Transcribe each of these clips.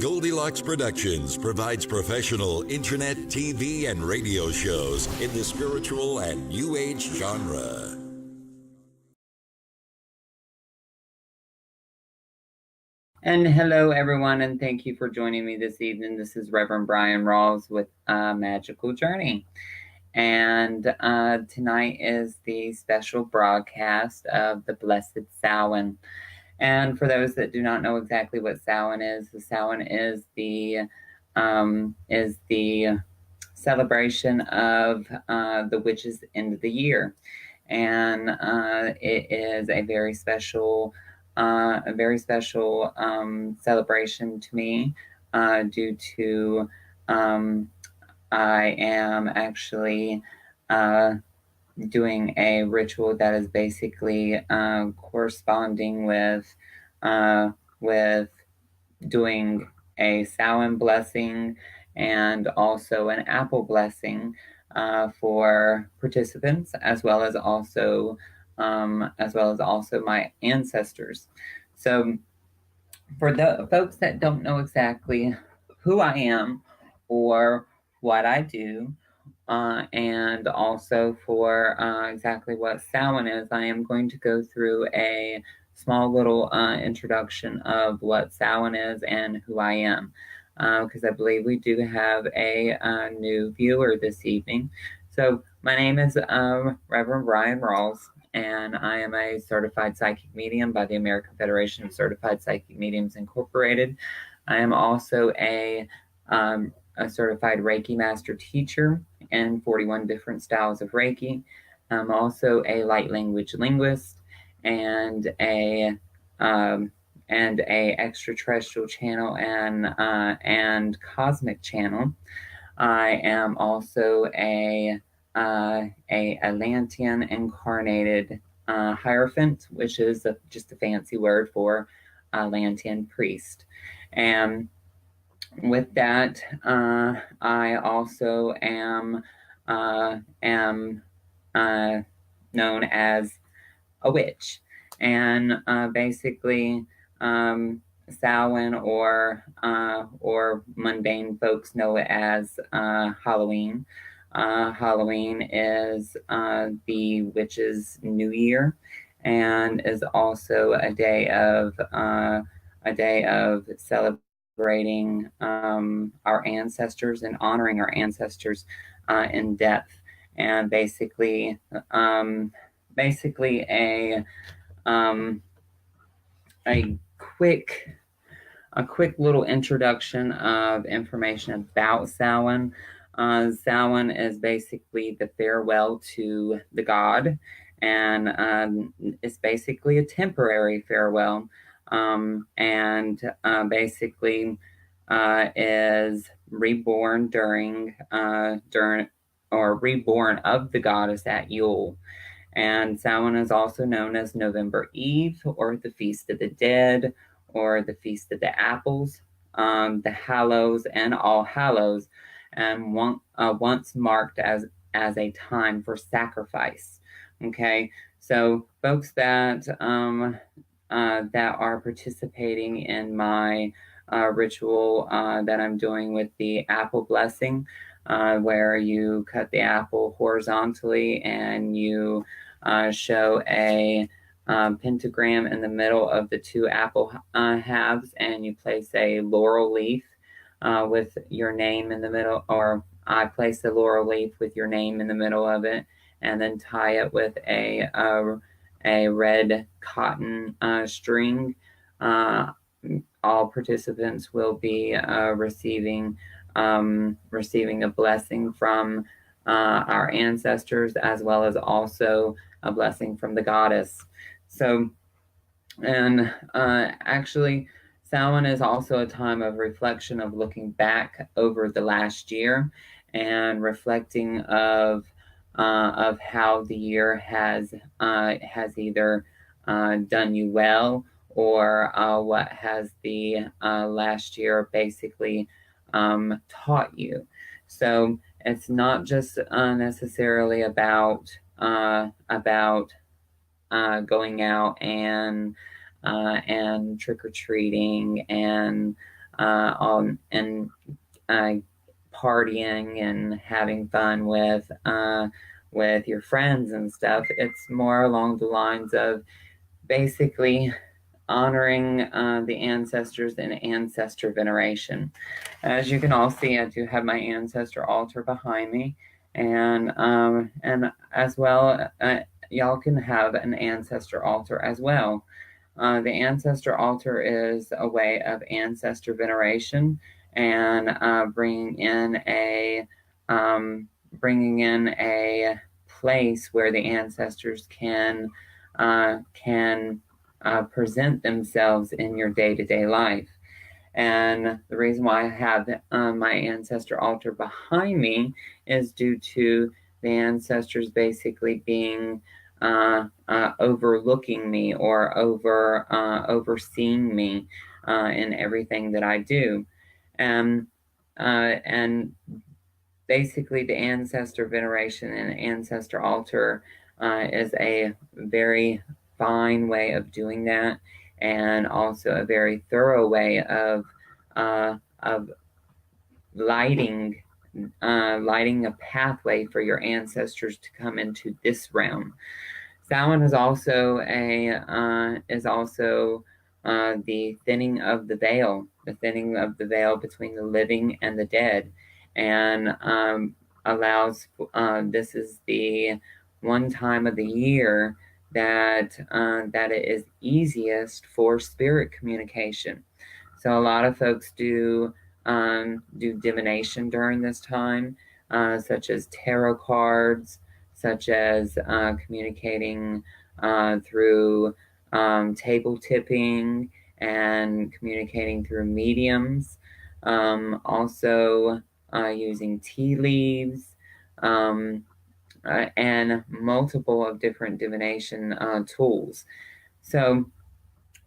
Goldylocks Productions provides professional internet, TV, and radio shows in the spiritual and New Age genre. And hello, everyone, and thank you for joining me this evening. This is Reverend Bryan Rawls with Magickal Journey. And tonight is the special broadcast of the Blessed Samhain. And for those that do not know exactly what Samhain is, the Samhain is the celebration of the witches' end of the year, and it is a very special celebration to me due to I am actually doing a ritual that is basically corresponding with doing a Samhain blessing and also an apple blessing for participants, as well as also my ancestors. So for the folks that don't know exactly who I am or what I do, and also for exactly what Samhain is, I am going to go through a small little introduction of what Samhain is and who I am, because I believe we do have a new viewer this evening. So my name is Reverend Bryan Rawls, and I am a certified psychic medium by the American Federation of Certified Psychic Mediums Incorporated. I am also a certified Reiki master teacher in 41 different styles of Reiki. I'm also a light language linguist and a extraterrestrial channel and cosmic channel. I am also a Atlantean incarnated Hierophant, which is just a fancy word for Atlantean priest. And with that, I also am known as a witch, and basically, Samhain or mundane folks know it as Halloween. Halloween is the witches' New Year, and is also a day of celebrating our ancestors and honoring our ancestors in depth, and basically a quick little introduction of information about Samhain. Samhain is basically the farewell to the god, and it's basically a temporary farewell, and basically is reborn during reborn of the goddess at Yule. And Samhain is also known as November Eve, or the Feast of the Dead, or the Feast of the Apples, the Hallows, and All Hallows, and once marked as a time for sacrifice. Okay, so folks that are participating in my ritual that I'm doing with the apple blessing, where you cut the apple horizontally and you show a pentagram in the middle of the two apple halves, and you place a laurel leaf with your name in the middle, or I place a laurel leaf with your name in the middle of it, and then tie it with a red cotton string. All participants will be receiving a blessing from our ancestors, as well as also a blessing from the goddess. So, and actually, Samhain is also a time of reflection, of looking back over the last year and reflecting of how the year has either done you well, or what has the last year basically taught you. So it's not just necessarily about going out and trick-or-treating and and partying and having fun with your friends and stuff. It's more along the lines of basically honoring the ancestors and ancestor veneration. As you can all see, I do have my ancestor altar behind me, and as well, y'all can have an ancestor altar as well. The ancestor altar is a way of ancestor veneration and bringing in a place where the ancestors can present themselves in your day-to-day life. And the reason why I have my ancestor altar behind me is due to the ancestors basically being overlooking me or overseeing me in everything that I do. And basically the ancestor veneration and ancestor altar is a very fine way of doing that, and also a very thorough way of lighting a pathway for your ancestors to come into this realm. Samhain is also the thinning of the veil between the living and the dead, and allows. This is the one time of the year that it is easiest for spirit communication. So a lot of folks do divination during this time, such as tarot cards, such as communicating through table tipping and communicating through mediums. Also using tea leaves, and multiple of different divination tools. So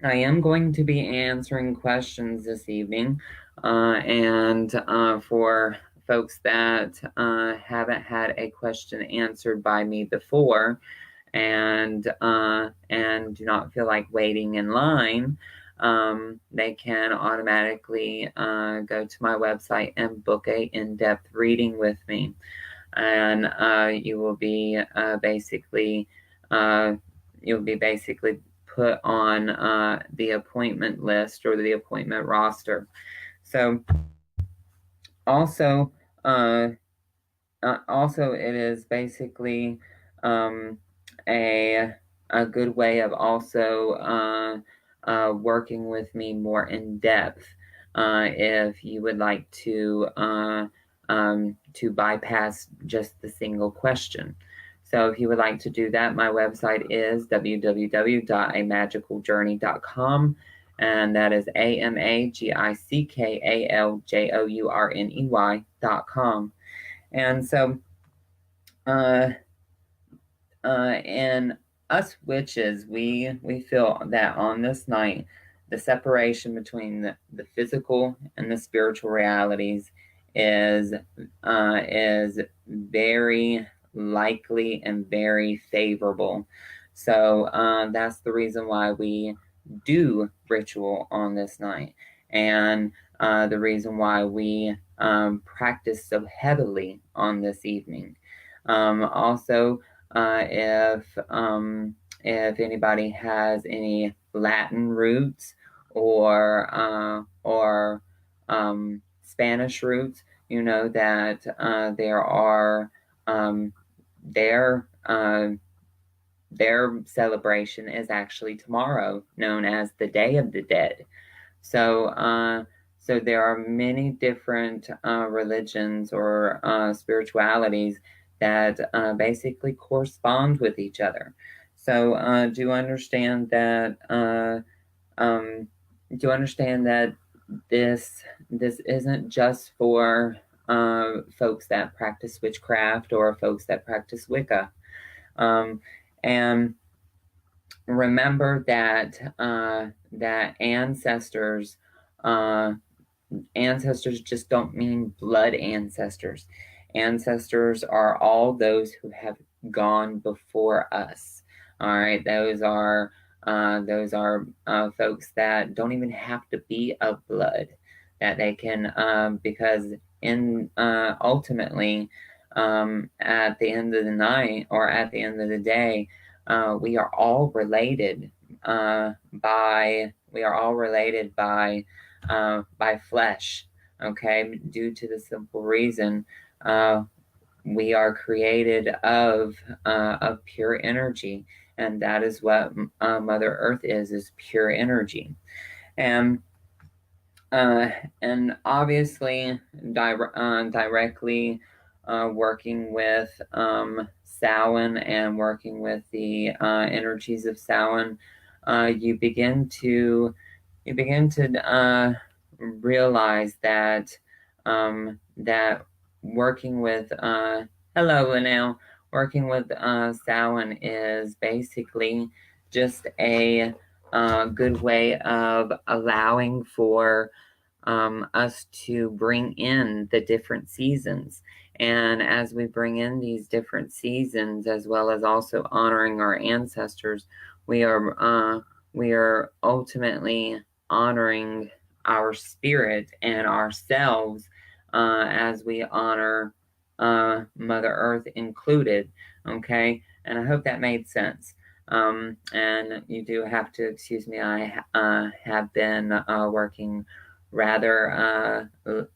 I am going to be answering questions this evening, and for folks that haven't had a question answered by me before and do not feel like waiting in line, they can automatically go to my website and book a in-depth reading with me. And you will be basically put on the appointment list or the appointment roster. So also it is basically a good way of also working with me more in depth if you would like to bypass just the single question. So if you would like to do that, my website is www.amagiccaljourney.com, and that is AMAGICKALJOURNEY.com. And so and us witches, we feel that on this night, the separation between the physical and the spiritual realities is very likely and very favorable. So that's the reason why we do ritual on this night, and the reason why we practice so heavily on this evening. Also, if anybody has any Latin roots or Spanish roots, you know that there are their celebration is actually tomorrow, known as the Day of the Dead. So so there are many different religions or spiritualities that basically correspond with each other. So do understand that this isn't just for folks that practice witchcraft or folks that practice Wicca. And remember that that ancestors just don't mean blood ancestors. Ancestors are all those who have gone before us. All right, those are folks that don't even have to be of blood. that they can, because ultimately, at the end of the night or at the end of the day, we are all related by flesh. Okay, due to the simple reason we are created of pure energy, and that is what Mother Earth is pure energy. And obviously, directly working with Samhain and working with the energies of Samhain, you begin to realize that that working with hello Linnell, working with Samhain is basically just a good way of allowing for us to bring in the different seasons. And as we bring in these different seasons, as well as also honoring our ancestors, we are ultimately honoring our spirit and ourselves as we honor Mother Earth included. Okay, and I hope that made sense. And you do have to excuse me. I have been working rather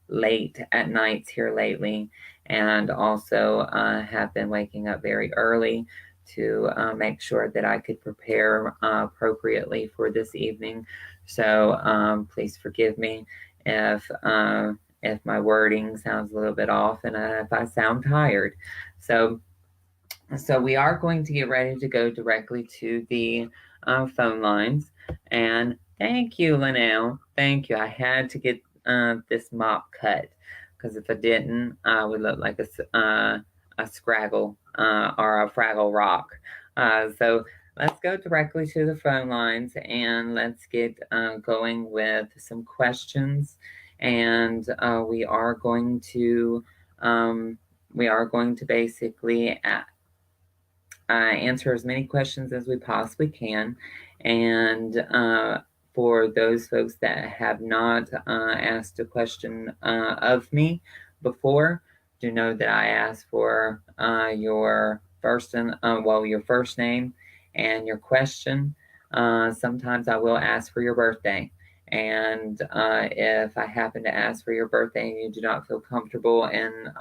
late at nights here lately, and also have been waking up very early to make sure that I could prepare appropriately for this evening. So please forgive me if my wording sounds a little bit off and if I sound tired. So we are going to get ready to go directly to the phone lines. And thank you, Linnell. Thank you. I had to get this mop cut, because if I didn't, I would look like a Scraggle or a Fraggle Rock. So let's go directly to the phone lines, and let's get going with some questions. And we are going to basically answer as many questions as we possibly can. And for those folks that have not asked a question of me before, do know that I ask for your first name and your question. Sometimes I will ask for your birthday. And if I happen to ask for your birthday and you do not feel comfortable in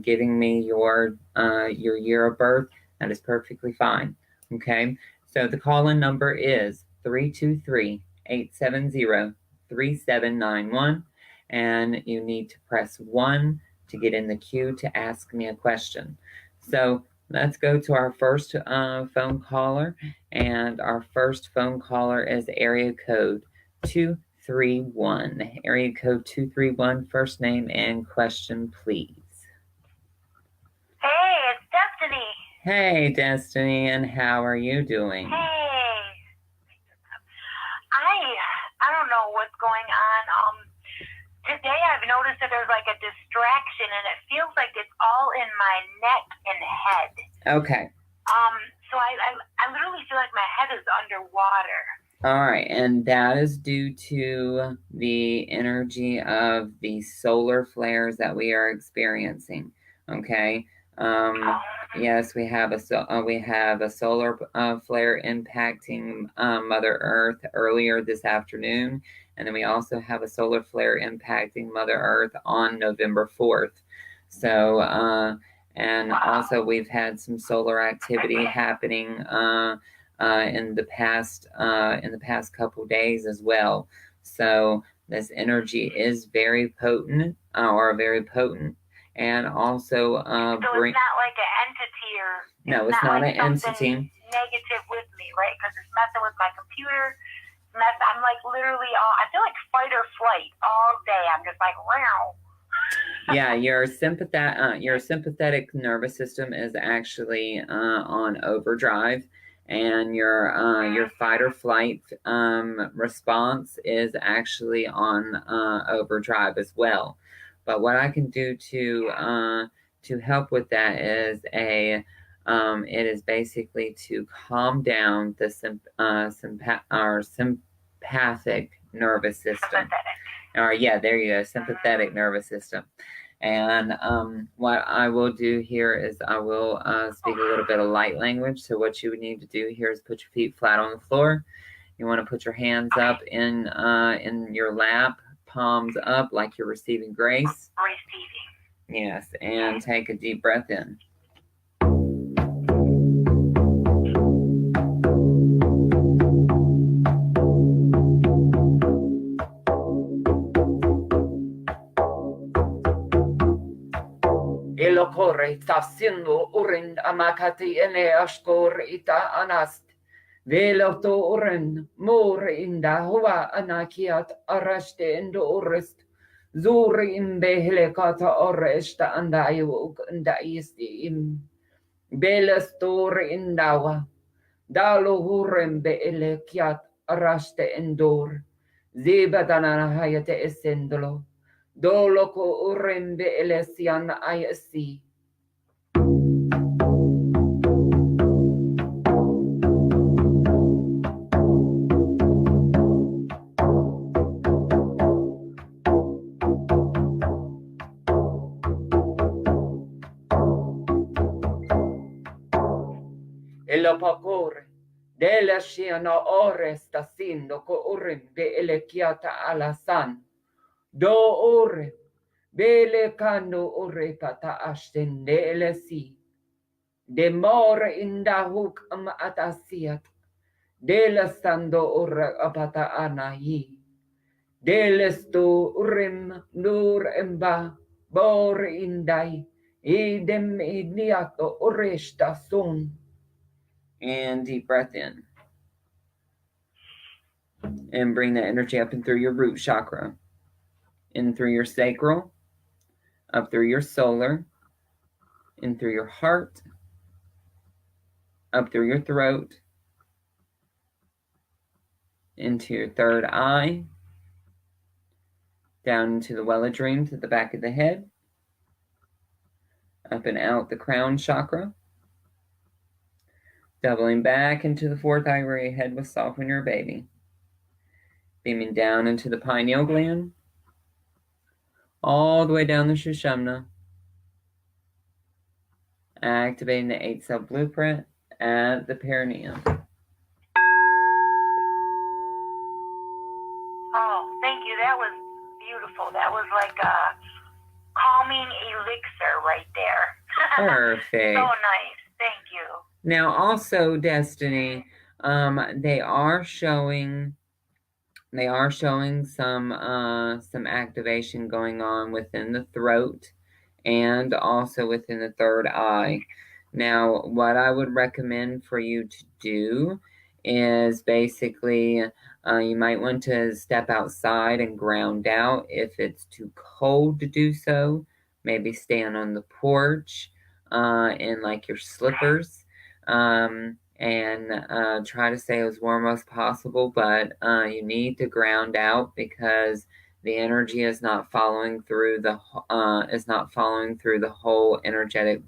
giving me your year of birth, that is perfectly fine. Okay, so the call-in number is 323-870-3791, and you need to press 1 to get in the queue to ask me a question. So let's go to our first phone caller, and our first phone caller is area code 231. Area code 231, first name and question, please. Hey, it's Destiny. Hey, Destiny, and how are you doing? Hey. I don't know what's going on. Today I've noticed that there's like a distraction, and it feels like it's all in my neck and head. Okay. So I literally feel like my head is underwater. All right, and that is due to the energy of the solar flares that we are experiencing. Okay. Yes, we have a solar flare impacting Mother Earth earlier this afternoon, and then we also have a solar flare impacting Mother Earth on November 4th. So, and also we've had some solar activity happening in the past couple days as well. So this energy is very potent, and also so it's not like an entity or no, it's not like an entity. Negative with me, right? Because it's messing with my computer. I'm like literally I feel like fight or flight all day. I'm just like wow. Yeah, your sympathetic nervous system is actually on overdrive, and your fight or flight response is actually on overdrive as well. But what I can do to help with that is it is basically to calm down the sympathetic nervous system. Or yeah, there you go, sympathetic nervous system. And what I will do here is I will speak a little bit of light language. So what you would need to do here is put your feet flat on the floor. You want to put your hands up in your lap, palms up like you're receiving grace. Receiving. Yes, and take a deep breath in. Elokore tafsindo urind amakati ene ashkor ita anast. Veloto uren mur inda huwa anakiat arashte indo urist. Zuri imbe helekata oresta anda ayuk anda isti im. Belestor indawa. Dalo hurem be elekiat araste endor. Zibadana hayate esendolo. Doloko urembe elesian ayasi. Elopakore, della sciana ore sta sindo ko urembe elekiata alasan. Do ore, bele kando ore kata ashtende elesi. De more inda huk atasiat. Dela stando ore apata anahi. Delesto urim nur emba bor indai. Idem idniato oresta son. And deep breath in. And bring that energy up and through your root chakra. In through your sacral, up through your solar, in through your heart, up through your throat, into your third eye, down into the well of dreams at the back of the head, up and out the crown chakra, doubling back into the fourth eye where your head was soft when you were a baby, beaming down into the pineal gland, all the way down the Sushumna, activating the 8-cell blueprint at the perineum. Oh, thank you. That was beautiful. That was like a calming elixir right there. Perfect. So nice. Thank you. Now, also, Destiny, they are showing some activation going on within the throat and also within the third eye. Now, what I would recommend for you to do is basically you might want to step outside and ground out. If it's too cold to do so, maybe stand on the porch in like your slippers. And try to stay as warm as possible, but you need to ground out because the energy is not following through the whole energetic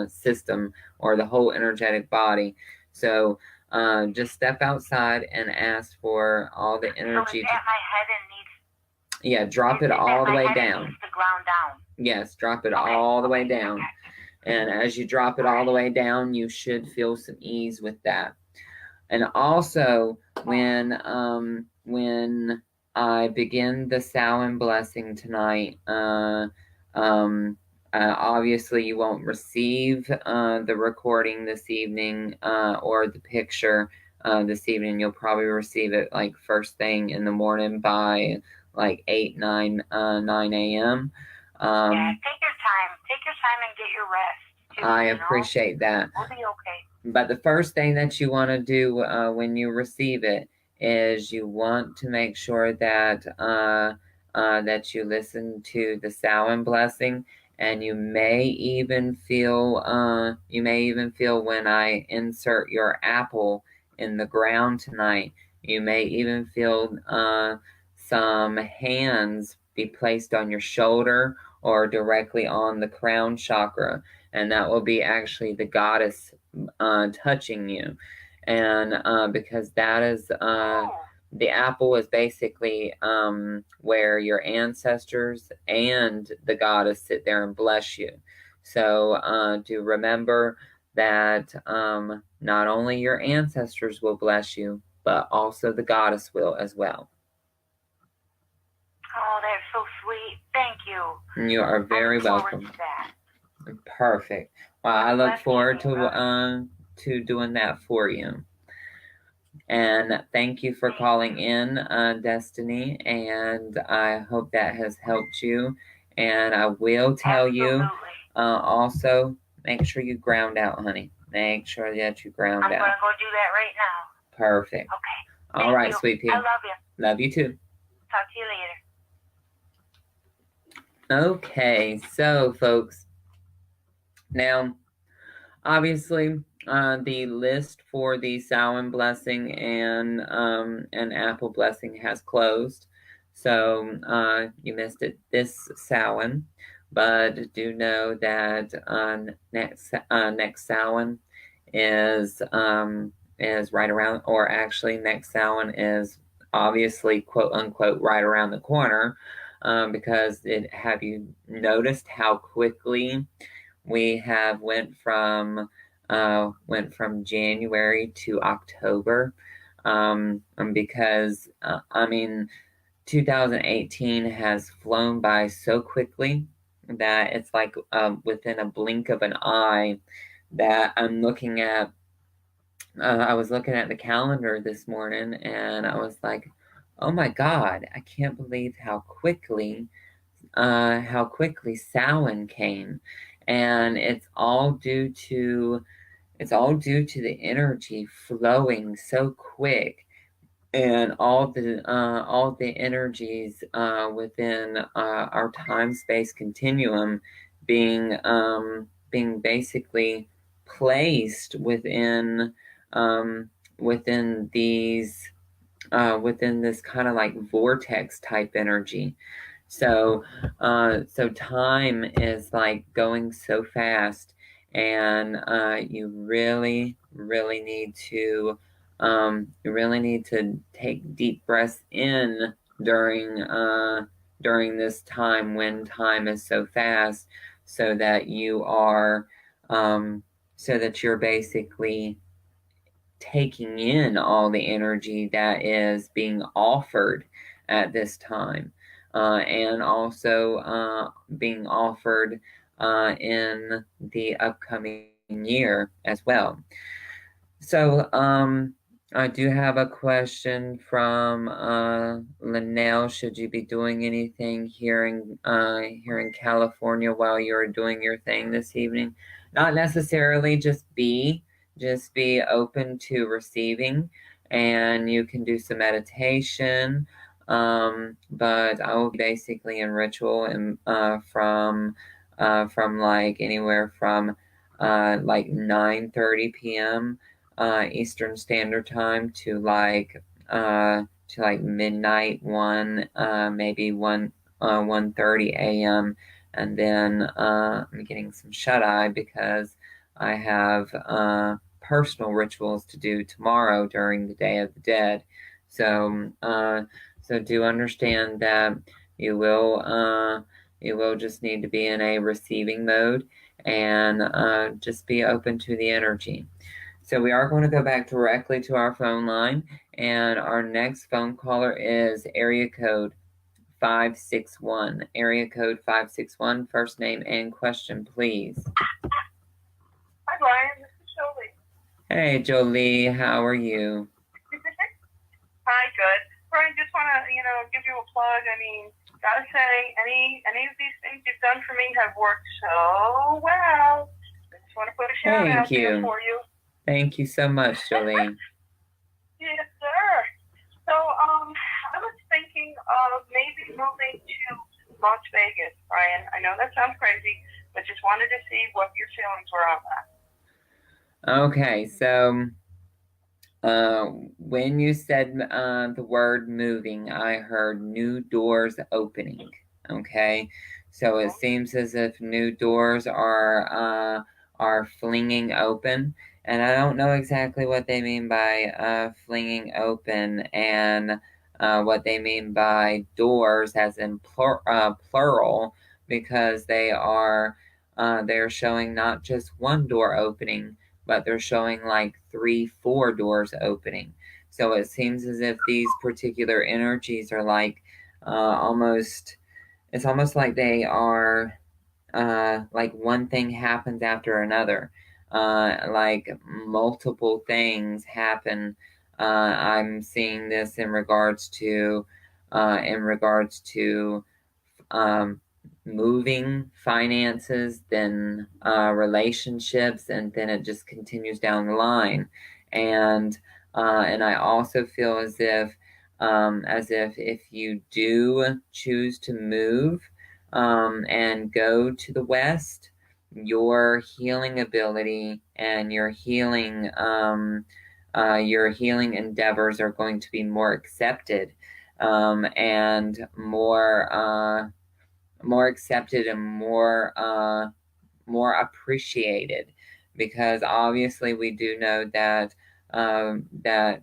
system or the whole energetic body. So just step outside and ask for all the energy. So is that my head and needs? Yeah, drop it all the way down. Needs to ground down. Yes, drop it all the way down. Okay. And as you drop it all the way down, you should feel some ease with that. And also, when I begin the Samhain blessing tonight, obviously you won't receive the recording this evening or the picture this evening. You'll probably receive it like first thing in the morning by like 9 a.m. Yeah, take your time. Take your time and get your rest. I appreciate that. We'll be okay. But the first thing that you want to do when you receive it is you want to make sure that that you listen to the Samhain blessing, and you may even feel when I insert your apple in the ground tonight. You may even feel some hands be placed on your shoulder or directly on the crown chakra, and that will be actually the goddess touching you. And because that the apple is basically where your ancestors and the goddess sit there and bless you. So do remember that not only your ancestors will bless you, but also the goddess will as well. Oh, that's so sweet. Thank you. You are very welcome. To that. Perfect. Well, I look forward to doing that for you. And thank you for calling in, Destiny, and I hope that has helped you. And I will tell you, also, make sure you ground out, honey. Make sure that you ground out. I'm going to go do that right now. Perfect. Okay. All right, sweet pea. I love you. Love you too. Talk to you later. Okay, so folks, now, obviously, the list for the Samhain blessing and apple blessing has closed, so you missed it this Samhain. But do know that next Samhain is right around, or actually next Samhain is obviously quote unquote right around the corner, because have you noticed how quickly we have went from January to October, because I mean 2018 has flown by so quickly that it's like within a blink of an eye that I'm looking at. I was looking at the calendar this morning and I was like, oh my God, I can't believe how quickly Samhain came. And it's all due to the energy flowing so quick, and all the energies within our time-space continuum being basically placed within this kind of like vortex type energy. So time is like going so fast, and you really need to take deep breaths in during this time when time is so fast, so that you're basically taking in all the energy that is being offered at this time. And also being offered in the upcoming year as well. So I do have a question from Linnell. Should you be doing anything here in California while you're doing your thing this evening? Not necessarily. Just be open to receiving, and you can do some meditation. But I will be basically in ritual and from like anywhere from like 9:30 p.m. Eastern Standard Time to like midnight, maybe 1:30 a.m. And then I'm getting some shut-eye because I have personal rituals to do tomorrow during the Day of the Dead. So do understand that you will just need to be in a receiving mode, and just be open to the energy. So we are going to go back directly to our phone line, and our next phone caller is area code 561. Area code 561, first name and question, please. Hi, Bryan. This is Jolie. Hey, Jolie. How are you? Hi, good. Bryan, just want to, give you a plug. I mean, gotta say, any of these things you've done for me have worked so well. I just want to put a shout out there for you. Thank you so much, Jolie. Yes, sir. So, I was thinking of maybe moving to Las Vegas, Bryan. I know that sounds crazy, but just wanted to see what your feelings were on that. Okay, so when you said the word moving, I heard new doors opening. Okay, so it seems as if new doors are flinging open, And I don't know exactly what they mean by flinging open, and what they mean by doors as in plural, because they're showing not just one door opening, but they're showing like 3-4 doors opening. So it seems as if these particular energies are like it's almost like they are like one thing happens after another. Like multiple things happen. I'm seeing this in regards to um, moving, finances, then relationships, and then it just continues down the line. And I also feel as if you do choose to move and go to the West, your healing ability and your healing endeavors are going to be more accepted, and more accepted and more appreciated, because obviously we do know that the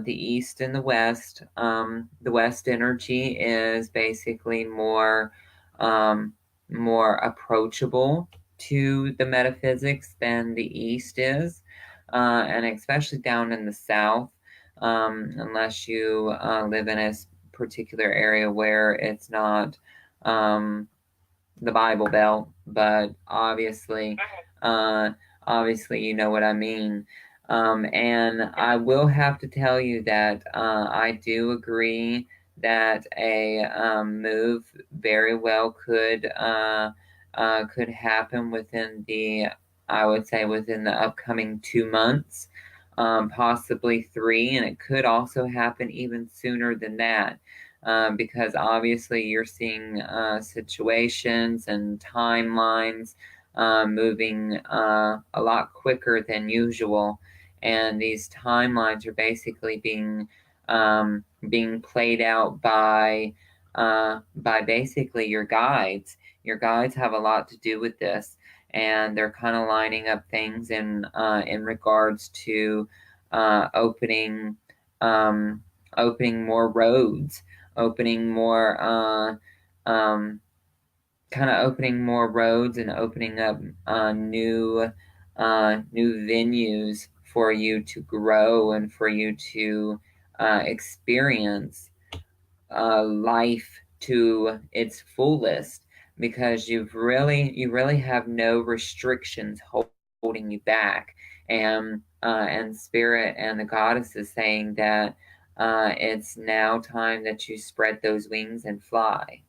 East and the West energy is basically more approachable to the metaphysics than the East is, and especially down in the South, unless you live in a particular area where it's not the Bible Belt, but obviously you know what I mean. And I will have to tell you that I do agree that a move very well could happen within the upcoming 2 months, possibly 3, and it could also happen even sooner than that. Because obviously you're seeing situations and timelines moving a lot quicker than usual, and these timelines are basically being played out by basically your guides. Your guides have a lot to do with this, and they're kind of lining up things in regards to opening more roads, opening more opening more roads, and opening up new venues for you to grow and for you to experience life to its fullest, because you really have no restrictions holding you back. And Spirit and the Goddess is saying that it's now time that you spread those wings and fly.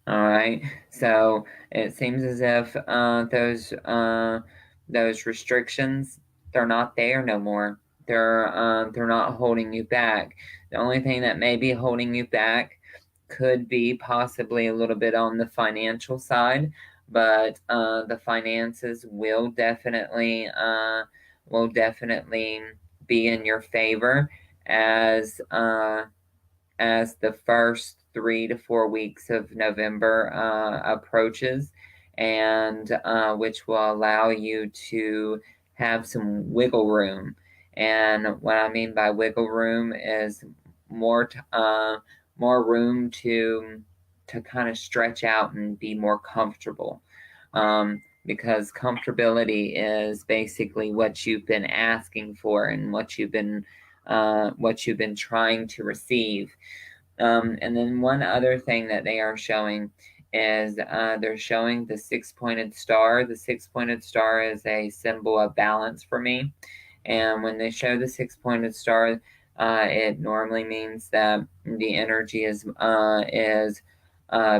All right. So it seems as if those restrictions, they're not there no more. They're not holding you back. The only thing that may be holding you back could be possibly a little bit on the financial side, but the finances will definitely be in your favor as the first 3 to 4 weeks of November approaches, and which will allow you to have some wiggle room. And what I mean by wiggle room is more room to kind of stretch out and be more comfortable. Because comfortability is basically what you've been asking for and what you've been trying to receive. And then one other thing that they are showing is they're showing the 6-pointed star. The 6-pointed star is a symbol of balance for me. And when they show the 6-pointed star, it normally means that the energy is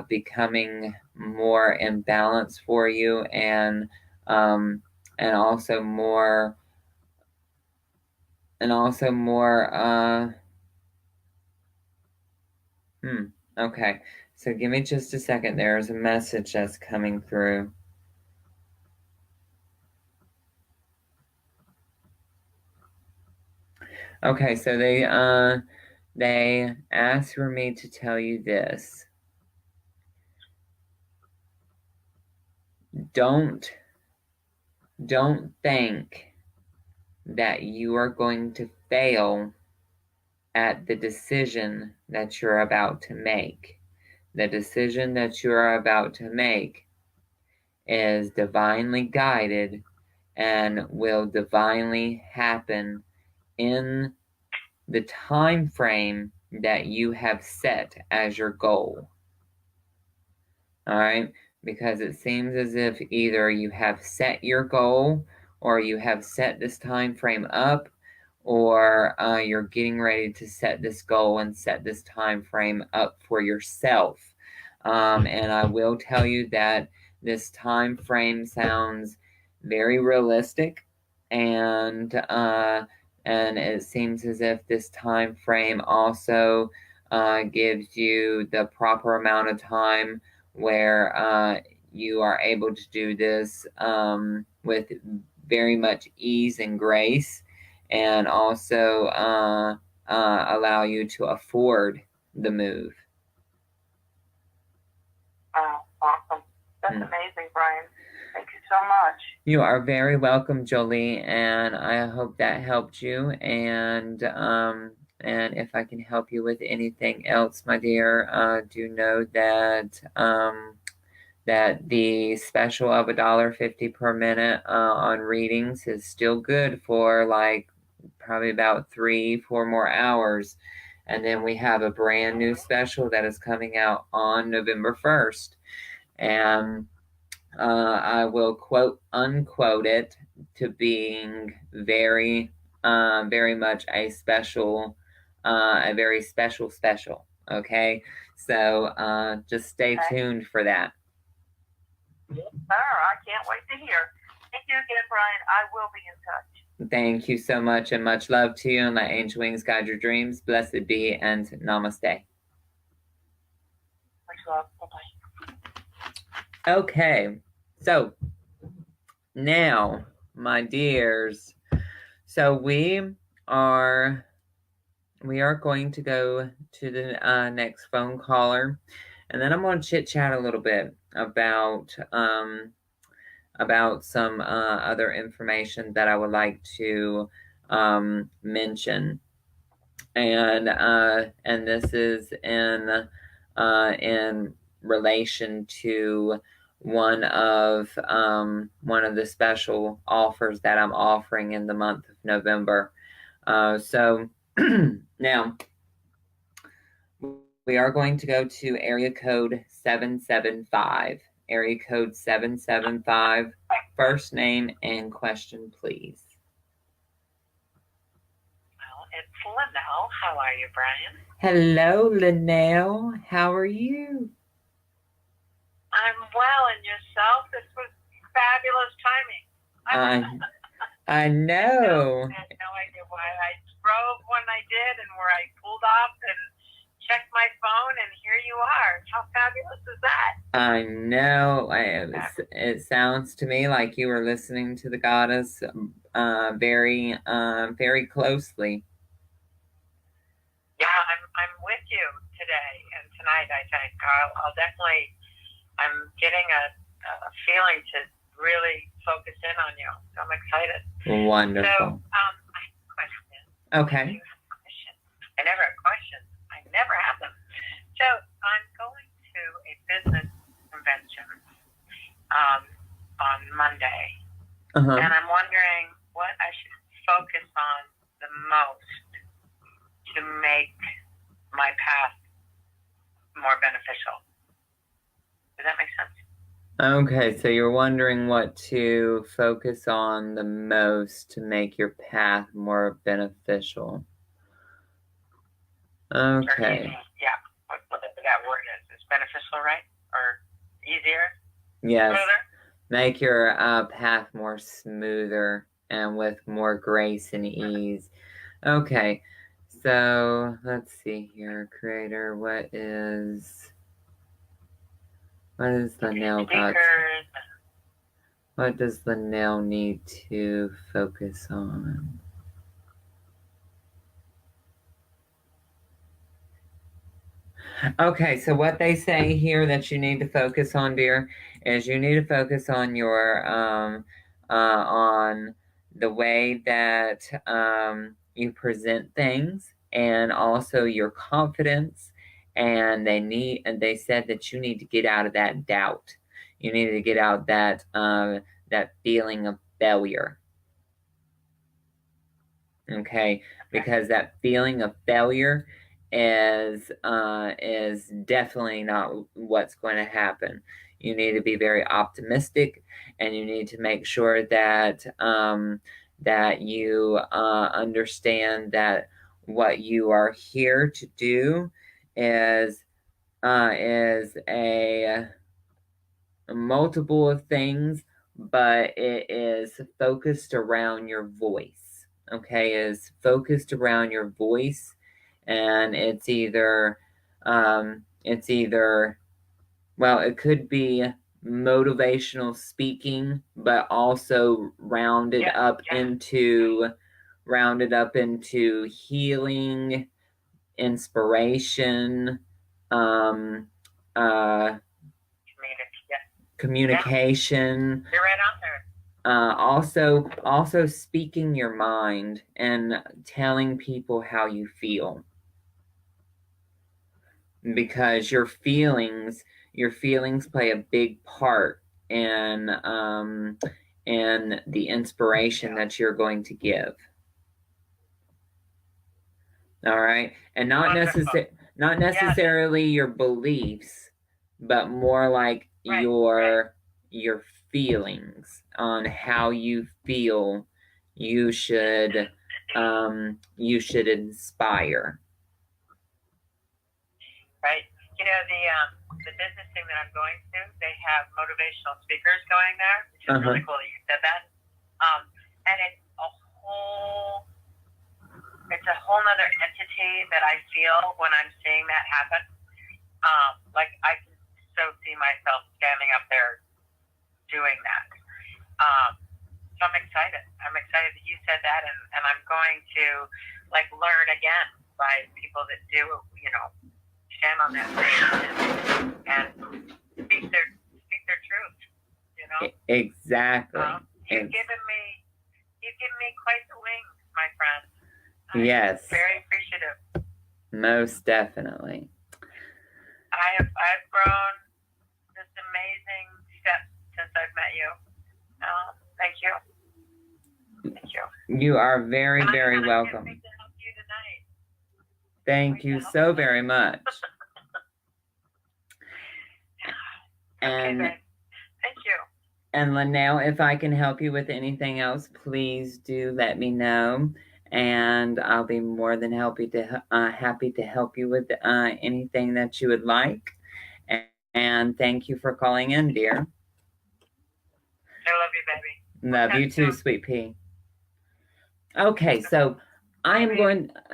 becoming more in balance for you, and also more okay, so give me just a second. There's a message that's coming through. Okay, so they asked for me to tell you this. don't think that you are going to fail at the decision that you're about to make. The decision that you are about to make is divinely guided and will divinely happen in the time frame that you have set as your goal. All right? Because it seems as if either you have set your goal or you have set this time frame up, or you're getting ready to set this goal and set this time frame up for yourself. And I will tell you that this time frame sounds very realistic, and it seems as if this time frame also gives you the proper amount of time where you are able to do this with very much ease and grace, and also allow you to afford the move. Oh, awesome. That's amazing, Bryan. Thank you so much. You are very welcome, Jolie, and I hope that helped you. And if I can help you with anything else, my dear, do know that that the special of $1.50 per minute on readings is still good for like probably about 3-4 more hours. And then we have a brand new special that is coming out on November 1st. And I will quote unquote it to being very much a special, a very special. Okay, so just stay tuned for that. Yes, sir. I can't wait to hear. Thank you again, Bryan. I will be in touch. Thank you so much, and much love to you, and let angel wings guide your dreams. Blessed be, and namaste. Much love. Bye-bye. Okay, so now, my dears, so we are going to go to the next phone caller, and then I'm going to chit-chat a little bit about some other information that I would like to mention, and this is in relation to one of the special offers that I'm offering in the month of November. So now we are going to go to area code 775. Area code 775. First name and question, please. Well, it's Linnell. How are you, Bryan? Hello, Linnell. How are you? I'm well, and yourself? This was fabulous timing. I know. I had no idea why I drove when I did and where I pulled off and checked my phone, and here you are. How fabulous is that? I know. It sounds to me like you were listening to the goddess very closely. Yeah, I'm with you today and tonight. I think I'll definitely. I'm getting a feeling to really focus in on you. So I'm excited. Wonderful. So I have a question. Okay. I have a question. I never have questions. I never have them. So I'm going to a business convention on Monday. Uh-huh. And I'm wondering what I should focus on the most to make my path more beneficial. Does that make sense? Okay, so you're wondering what to focus on the most to make your path more beneficial. Okay. Yeah, what that word is beneficial, right? Or easier? Yes. Smoother? Make your path more smoother and with more grace and ease. Okay, so let's see here, Creator. What is Linnell got? What does Linnell need to focus on? Okay, so what they say here that you need to focus on, dear, is you need to focus on your on the way that you present things, and also your confidence. And they said that you need to get out of that doubt. You need to get out that that feeling of failure. Okay, because that feeling of failure is definitely not what's going to happen. You need to be very optimistic, and you need to make sure that that you understand that what you are here to do is a multiple of things, but it is focused around your voice. Okay, is focused around your voice, and it's either well, it could be motivational speaking, but also rounded up into healing, inspiration, communication. You're right on there. Also speaking your mind and telling people how you feel, because your feelings play a big part in the inspiration that you're going to give. All right, and not necessarily your beliefs, but more like your feelings on how you feel you should inspire. Right. You know, the business thing that I'm going to, they have motivational speakers going there, which is really cool that you said that. And it's a whole nother entity that I feel when I'm seeing that happen. Like I can so see myself standing up there doing that. So I'm excited. I'm excited that you said that, and I'm going to like learn again by people that do, you know, stand on that stage and speak their truth. You know. Exactly. You've given me quite the wings, my friend. Yes. I'm very appreciative. Most definitely. I've grown just amazing steps since I've met you. Thank you. Thank you. You are very, very welcome. To help you tonight. Thank you so very much. And okay, thank you. And Linnell, if I can help you with anything else, please do let me know, and I'll be more than happy to help you with anything that you would like. And thank you for calling in, dear. I love you, baby. Love you too, sweet pea. Okay, so I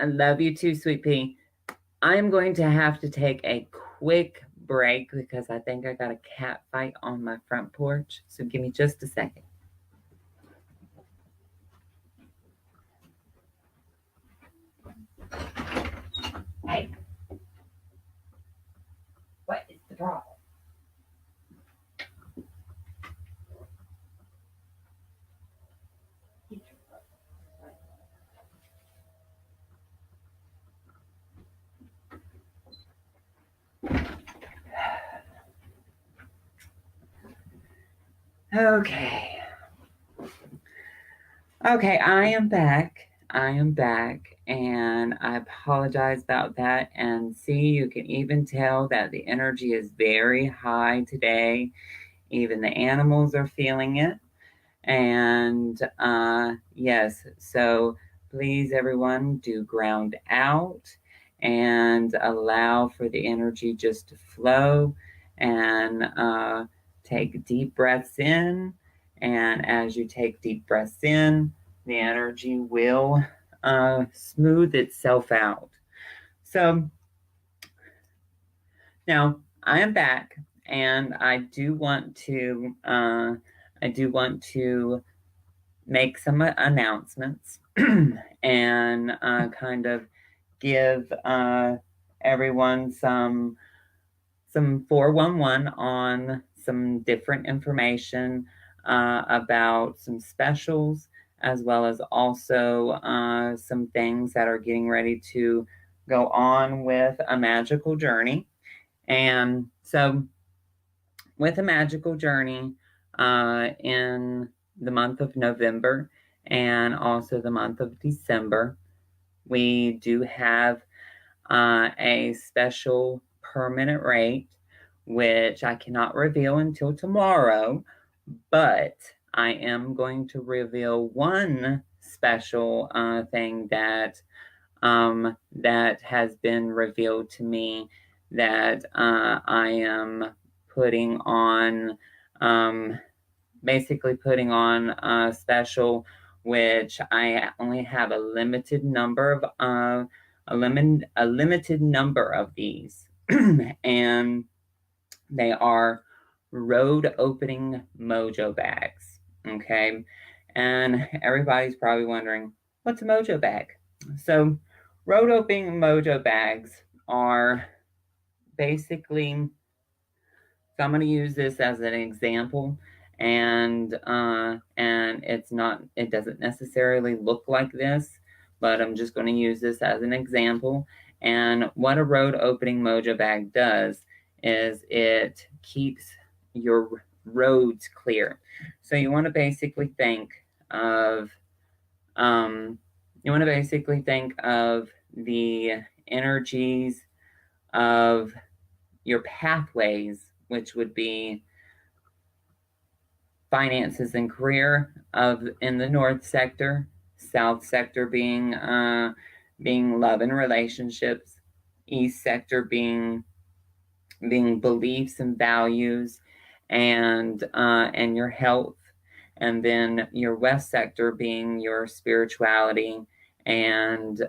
love you too, sweet pea. I am going to have to take a quick break because I think I got a cat fight on my front porch. So give me just a second. Hey, what is the problem? Okay, I am back, and I apologize about that. And see, you can even tell that the energy is very high today. Even the animals are feeling it. And yes, so please, everyone, do ground out and allow for the energy just to flow, and take deep breaths in. And as you take deep breaths in, the energy will smooth itself out. So now I am back, and I do want to make some announcements and kind of give everyone some 411 on some different information about some specials, as well as also some things that are getting ready to go on with a magical journey. And so with a magical journey in the month of November and also the month of December, we do have a special permanent rate, which I cannot reveal until tomorrow, but I am going to reveal one special thing that that has been revealed to me that I am putting on, basically putting on a special, which I only have a limited number of a limited number of these, and they are road opening mojo bags. Okay, and everybody's probably wondering, what's a mojo bag? So road opening mojo bags are basically, so I'm going to use this as an example, and it doesn't necessarily look like this, but I'm just going to use this as an example. And what a road opening mojo bag does is it keeps your roads clear. So you want to basically think of the energies of your pathways, which would be finances and career in the north sector, south sector being love and relationships, east sector being beliefs and values and your health, and then your west sector being your spirituality and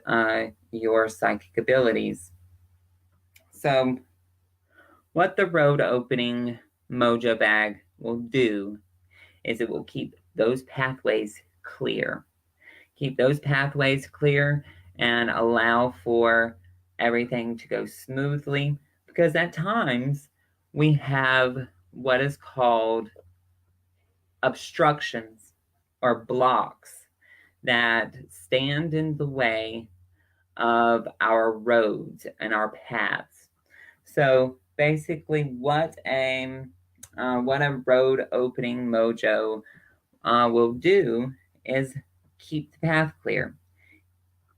your psychic abilities. So what the road opening mojo bag will do is it will keep those pathways clear. Keep those pathways clear and allow for everything to go smoothly, because at times we have what is called obstructions or blocks that stand in the way of our roads and our paths. So basically what a road opening mojo will do is keep the path clear,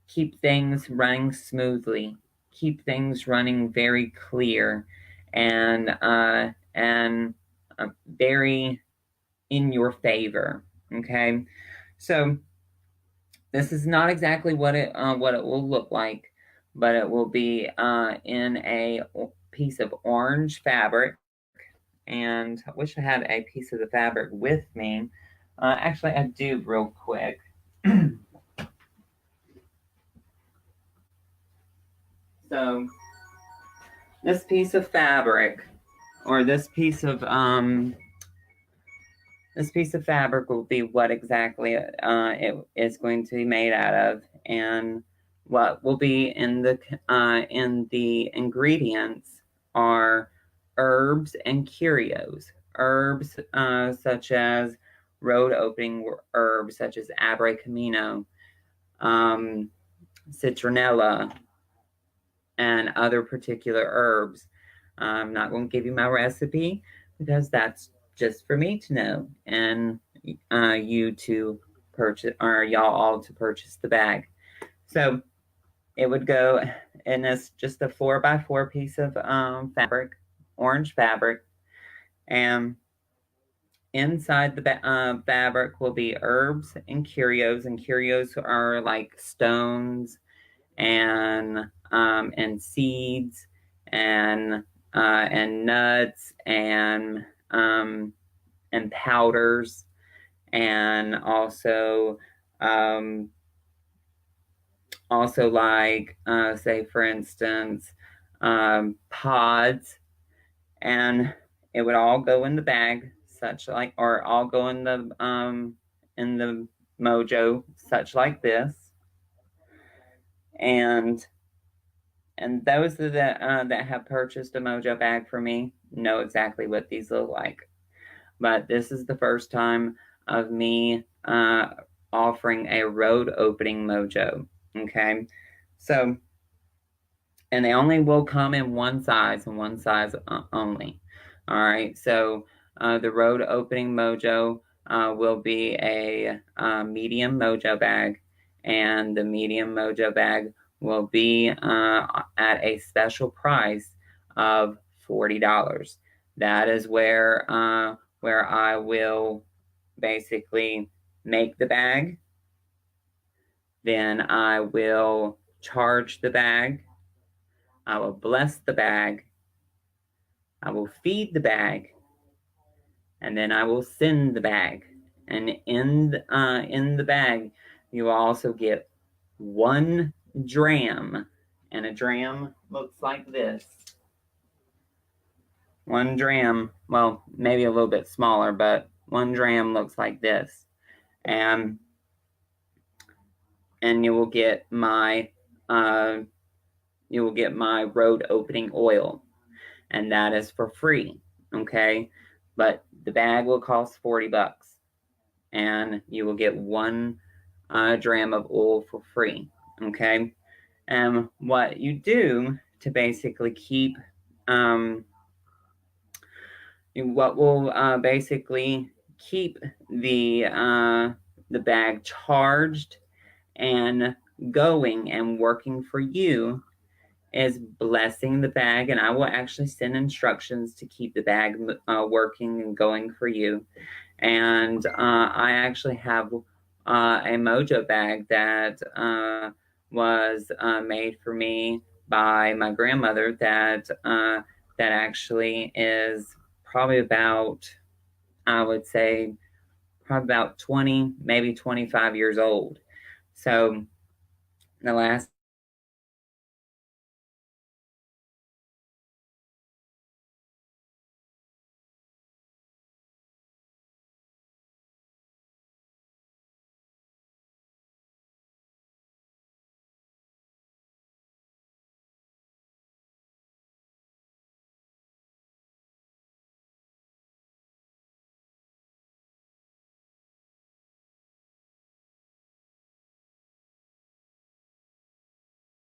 keep things running smoothly, keep things running very clear and very in your favor. Okay, so this is not exactly what it will look like, but it will be in a piece of orange fabric. And I wish I had a piece of the fabric with me. Actually, I do real quick. So this piece of fabric, or this piece of fabric will be what exactly it is going to be made out of, and what will be in the ingredients are herbs and curios. Herbs such as road opening herbs such as abracamino, citronella, and other particular herbs. I'm not going to give you my recipe because that's just for me to know and you to purchase, or y'all all to purchase the bag. So it would go in this just a 4x4 piece of fabric, orange fabric, and inside the fabric will be herbs and curios, and curios are like stones and seeds and nuts and powders, and also like say for instance pods, and it would all go in the bag, such like, or all go in the mojo, such like this. And and those that have purchased a mojo bag for me know exactly what these look like. But this is the first time of me offering a road opening mojo. Okay, so, and they only will come in one size and one size only. All right, so the road opening mojo will be a medium mojo bag, and the medium mojo bag will be at a special price of $40. That is where I will basically make the bag, then I will charge the bag, I will bless the bag, I will feed the bag, and then I will send the bag. And in the bag, you will also get 1 dram, and a dram looks like this. 1 dram, well, maybe a little bit smaller, but 1 dram looks like this. And you will get my road opening oil, and that is for free. Okay, but the bag will cost $40, and you will get 1 dram of oil for free. Okay, and what you do to basically keep what will basically keep the bag charged and going and working for you is blessing the bag, and I will actually send instructions to keep the bag working and going for you. And I actually have a mojo bag that was made for me by my grandmother that actually is probably about, I would say, probably about 20, maybe 25 years old. So the last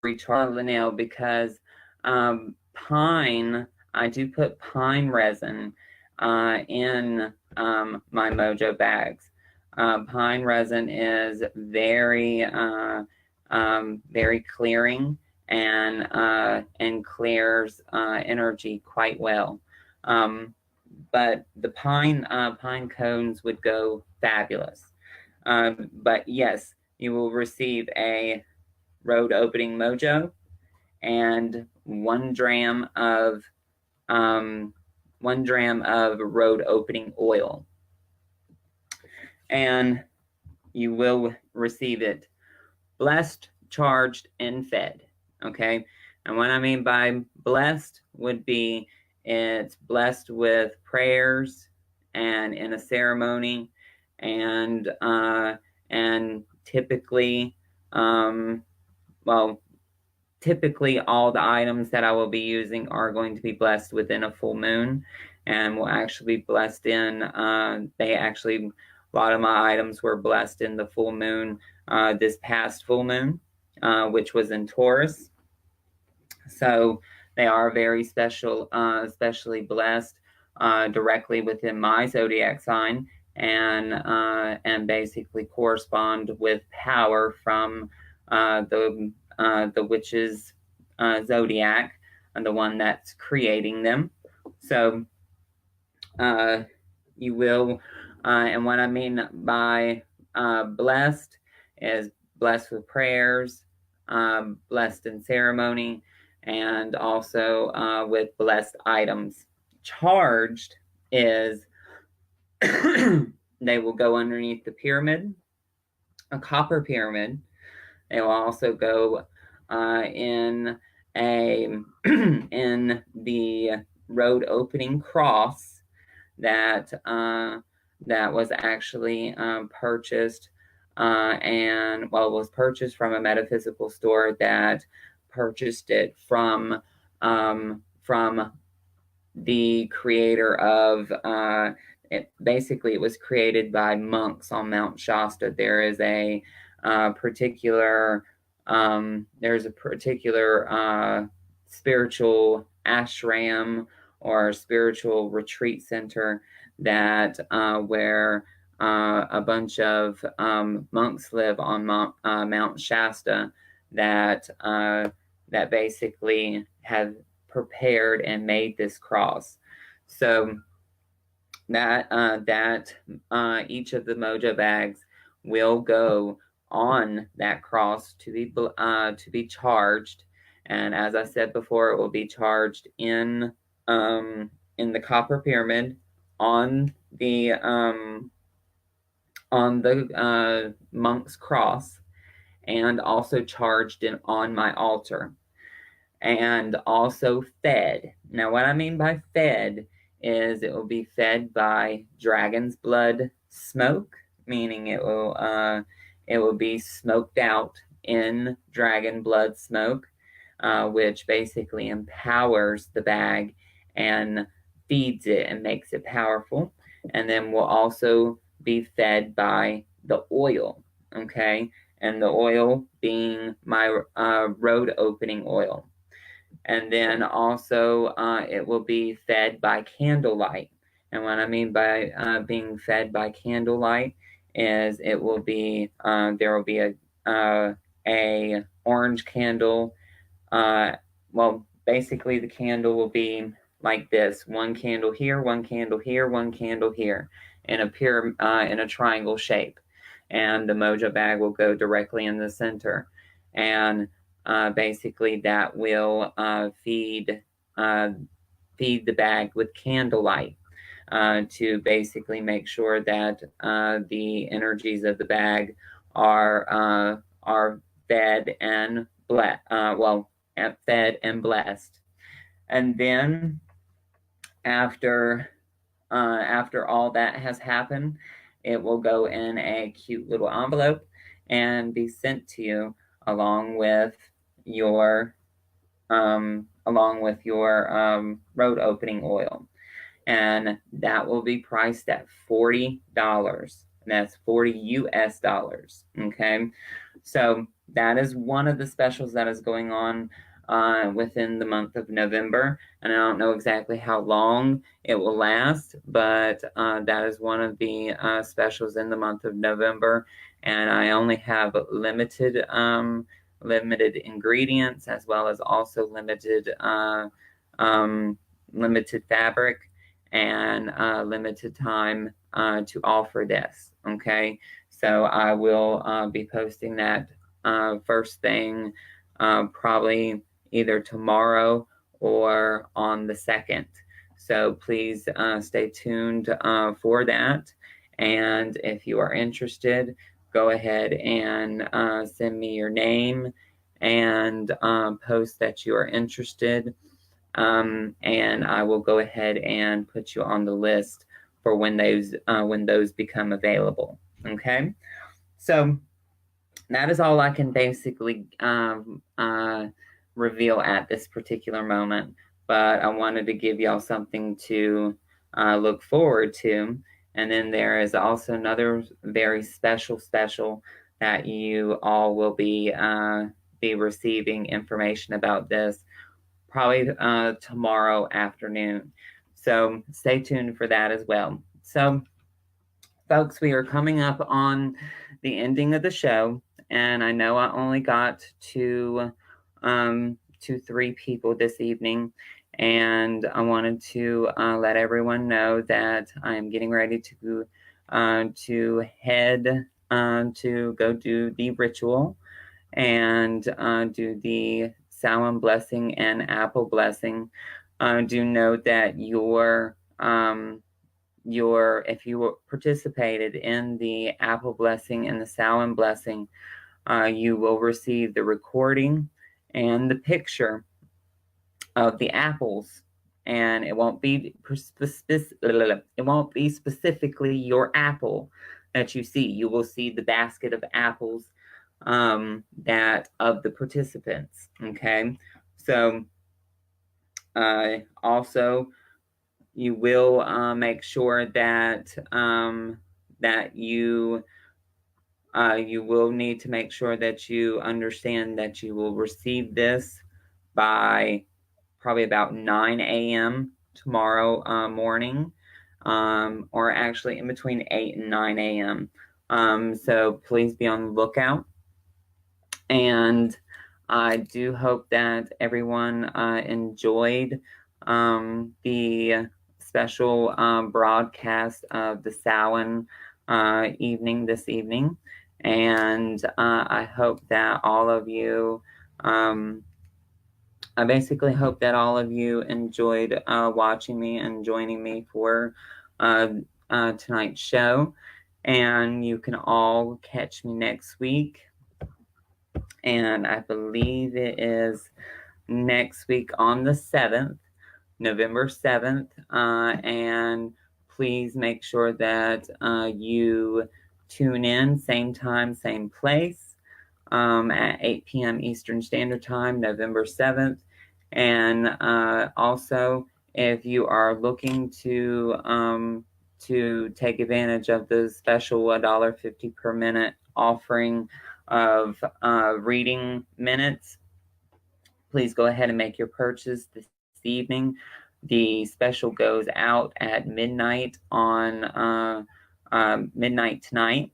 recharge the nail, because pine, I do put pine resin in my mojo bags. Pine resin is very very clearing and clears energy quite well. But the pine cones would go fabulous. But yes, you will receive a road opening mojo and 1 dram of 1 dram of road opening oil, and you will receive it blessed, charged, and fed. Okay, and what I mean by blessed would be it's blessed with prayers and in a ceremony, and typically typically all the items that I will be using are going to be blessed within a full moon, and will actually be blessed in, a lot of my items were blessed in the full moon, this past full moon, which was in Taurus. So they are very special, especially blessed directly within my zodiac sign, and basically correspond with power from the witch's zodiac, and the one that's creating them. So you will, and what I mean by blessed is blessed with prayers, blessed in ceremony, and also with blessed items. Charged is they will go underneath the pyramid, a copper pyramid. They will also go in in the road opening cross that was actually purchased was purchased from a metaphysical store that purchased it from the creator of it. Basically, it was created by monks on Mount Shasta. There is a particular spiritual ashram or spiritual retreat center that where a bunch of monks live on Mount Shasta that basically have prepared and made this cross. So that each of the mojo bags will go on that cross to be charged, and as I said before, it will be charged in the copper pyramid on the monk's cross, and also charged on my altar, and also fed. Now, what I mean by fed is it will be fed by dragon's blood smoke, meaning it will be smoked out in dragon blood smoke, which basically empowers the bag and feeds it and makes it powerful. And then will also be fed by the oil, okay? And the oil being my road opening oil. And then also it will be fed by candlelight. And what I mean by being fed by candlelight is it will be there will be a orange candle. Well, basically the candle will be like this: one candle here, one candle here, one candle here, in a triangle shape, and the mojo bag will go directly in the center, and basically that will feed the bag with candlelight to basically make sure that the energies of the bag are fed and fed and blessed. And then after all that has happened, it will go in a cute little envelope and be sent to you along with your road opening oil, and that will be priced at $40. That's $40 US. Okay, so that is one of the specials that is going on within the month of November, and I don't know exactly how long it will last, but that is one of the specials in the month of November, and I only have limited ingredients, as well as also limited fabric and limited time to offer this. Okay, so I will be posting that first thing probably either tomorrow or on the 2nd. So please stay tuned for that. And if you are interested, go ahead and send me your name and post that you are interested. And I will go ahead and put you on the list for when those become available. Okay, so that is all I can basically reveal at this particular moment. But I wanted to give y'all something to look forward to. And then there is also another very special that you all will be receiving information about this probably tomorrow afternoon. So stay tuned for that as well. So folks, we are coming up on the ending of the show, and I know I only got to 3 people this evening, and I wanted to let everyone know that I am getting ready to head to go do the ritual and do the Samhain blessing and apple blessing. Do note that if you participated in the apple blessing and the Samhain blessing, you will receive the recording and the picture of the apples, and it won't be specifically your apple that you see. You will see the basket of apples that of the participants. Okay, so also you will make sure that that you will need to make sure that you understand that you will receive this by probably about 9 a.m. tomorrow morning, or actually in between 8 and 9 a.m. So please be on the lookout. And I do hope that everyone enjoyed the special broadcast of the Samhain evening this evening. And I hope that all of you, I basically hope that all of you enjoyed watching me and joining me for tonight's show. And you can all catch me next week. And I believe it is next week on the 7th, November 7th. And please make sure that you tune in, same time, same place, at 8 p.m. Eastern Standard Time, November 7th. And also, if you are looking to take advantage of the special $1.50 per minute offering of reading minutes, please go ahead and make your purchase this evening. The special goes out at midnight on midnight tonight.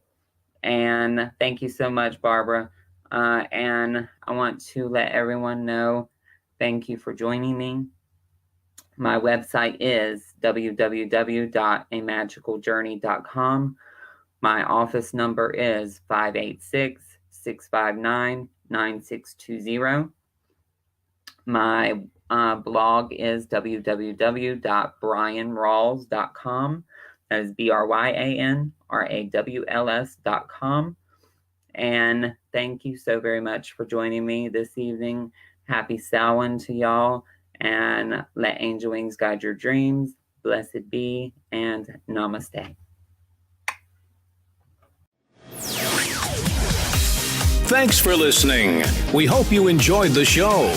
And thank you so much, Barbara. And I want to let everyone know, thank you for joining me. My website is www.amagicaljourney.com. My office number is 586-659-9620. My blog is www.bryanrawls.com. That is BRYANRAWLS.com. And thank you so very much for joining me this evening. Happy Samhain to y'all. And let angel wings guide your dreams. Blessed be, and namaste. Thanks for listening. We hope you enjoyed the show.